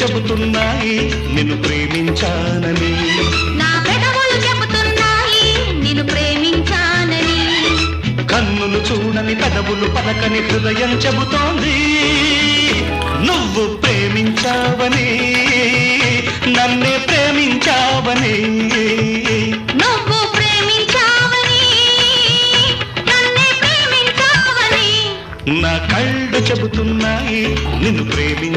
చెబుతున్నాయి నిన్ను ప్రేమించానని. నా పెదవులు చెబుతున్నాయి నిన్ను ప్రేమించానని. కన్నులు చూడని పెదవులు పలకని హృదయం చెబుతోంది నువ్వు ప్రేమించావని, నన్నే ప్రేమించావని. నువ్వు ప్రేమించావని నన్నే ప్రేమించావని. నా కళ్ళు చెబుతున్నాయి నిన్ను ప్రేమి